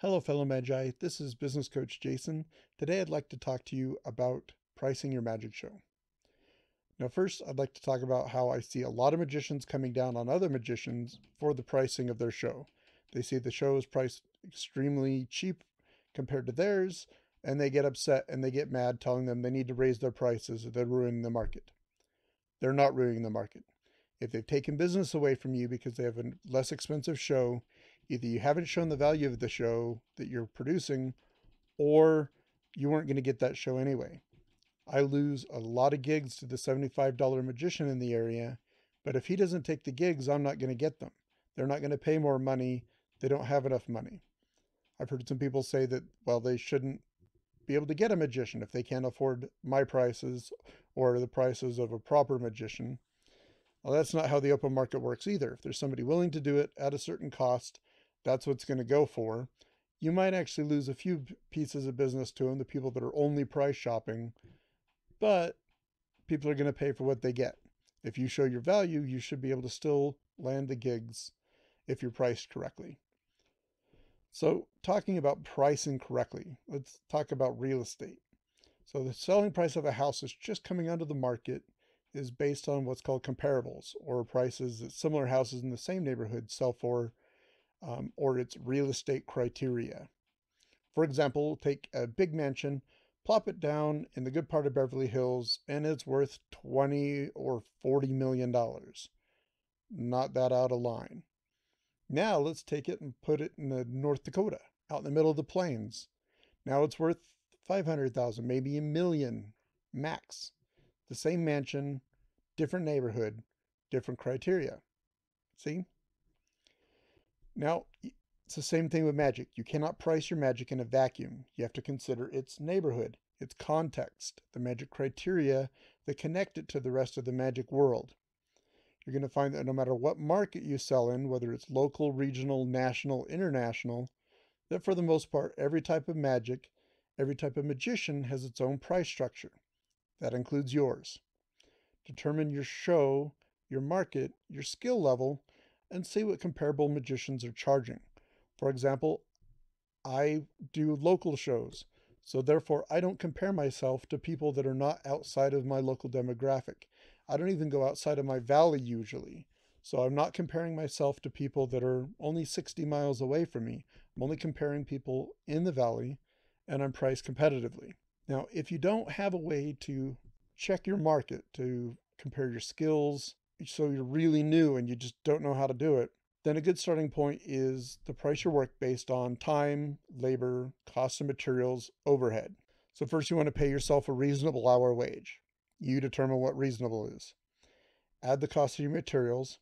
Hello, fellow Magi. This is Business Coach Jason. Today, I'd like to talk to you about pricing your magic show. Now, first, I'd like to talk about how I see a lot of magicians coming down on other magicians for the pricing of their show. They see the show is priced extremely cheap compared to theirs, and they get upset and they get mad, telling them they need to raise their prices or they're ruining the market. They're not ruining the market. If they've taken business away from you because they have a less expensive show, either you haven't shown the value of the show that you're producing, or you weren't going to get that show anyway. I lose a lot of gigs to the $75 magician in the area, but if he doesn't take the gigs, I'm not going to get them. They're not going to pay more money. They don't have enough money. I've heard some people say that, well, they shouldn't be able to get a magician if they can't afford my prices or the prices of a proper magician. Well, that's not how the open market works either. If there's somebody willing to do it at a certain cost, that's what's going to go for. You might actually lose a few pieces of business to them, the people that are only price shopping, but people are going to pay for what they get. If you show your value, you should be able to still land the gigs if you're priced correctly. So, talking about pricing correctly, let's talk about real estate. So, the selling price of a house is just coming onto the market is based on what's called comparables, or prices that similar houses in the same neighborhood sell for, or its real estate criteria. For example, take a big mansion, plop it down in the good part of Beverly Hills, and it's worth 20 or 40 million dollars. Not that out of line. Now let's take it and put it in North Dakota, out in the middle of the plains. Now it's worth 500,000, maybe a million max. The same mansion, different neighborhood, different criteria. See? Now, it's the same thing with magic. You cannot price your magic in a vacuum. You have to consider its neighborhood, its context, the magic criteria that connect it to the rest of the magic world. You're going to find that no matter what market you sell in, whether it's local, regional, national, international, that for the most part, every type of magic, every type of magician has its own price structure. That includes yours. Determine your show, your market, your skill level, and see what comparable magicians are charging. For example, I do local shows, so therefore I don't compare myself to people that are not outside of my local demographic. I don't even go outside of my valley usually. So I'm not comparing myself to people that are only 60 miles away from me. I'm only comparing people in the valley, and I'm priced competitively. Now, if you don't have a way to check your market, to compare your skills, so you're really new and you just don't know how to do it, then a good starting point is to price your work based on time, labor, cost of materials, overhead. So first you want to pay yourself a reasonable hour wage. You determine what reasonable is. Add the cost of your materials.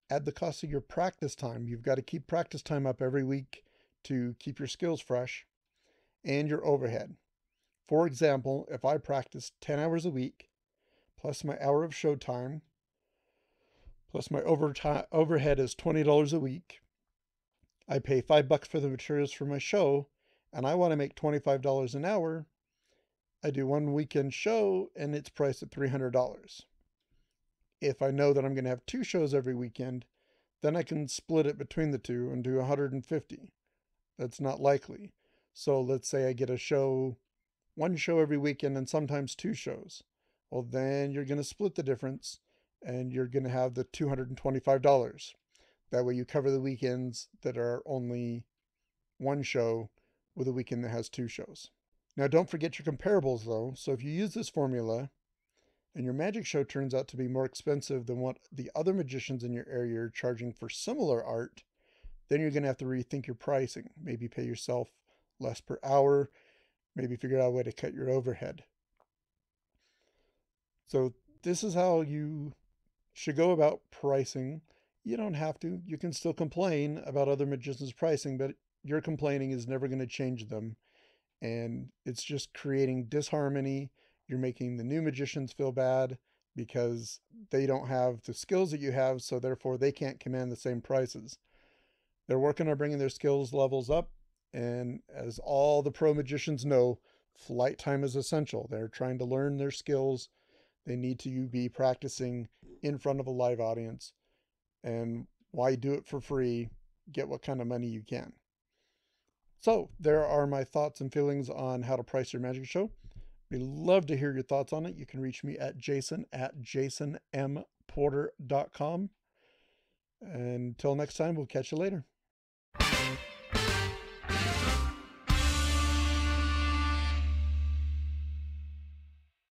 Add the cost of your practice time. You've got to keep practice time up every week to keep your skills fresh. And your overhead. For example, if I practice 10 hours a week, plus my hour of show time, plus my overhead is $20 a week, I pay $5 for the materials for my show, and I want to make $25 an hour, I do one weekend show and it's priced at $300. If I know that I'm going to have two shows every weekend, then I can split it between the two and do 150. That's not likely. So let's say I get one show every weekend and sometimes two shows. Well, then you're going to split the difference and you're going to have the $225. That way you cover the weekends that are only one show with a weekend that has two shows. Now, don't forget your comparables though. So if you use this formula and your magic show turns out to be more expensive than what the other magicians in your area are charging for similar art, then you're going to have to rethink your pricing. Maybe pay yourself less per hour, maybe figure out a way to cut your overhead. So this is how you should go about pricing. You don't have to. You can still complain about other magicians' pricing, but your complaining is never going to change them. And it's just creating disharmony. You're making the new magicians feel bad because they don't have the skills that you have, so therefore they can't command the same prices. They're working on bringing their skills levels up, and as all the pro magicians know, flight time is essential. They're trying to learn their skills. They need to be practicing in front of a live audience. And why do it for free? Get what kind of money you can. So there are my thoughts and feelings on how to price your magic show. We'd love to hear your thoughts on it. You can reach me at jason@jasonmporter.com. Until next time, we'll catch you later.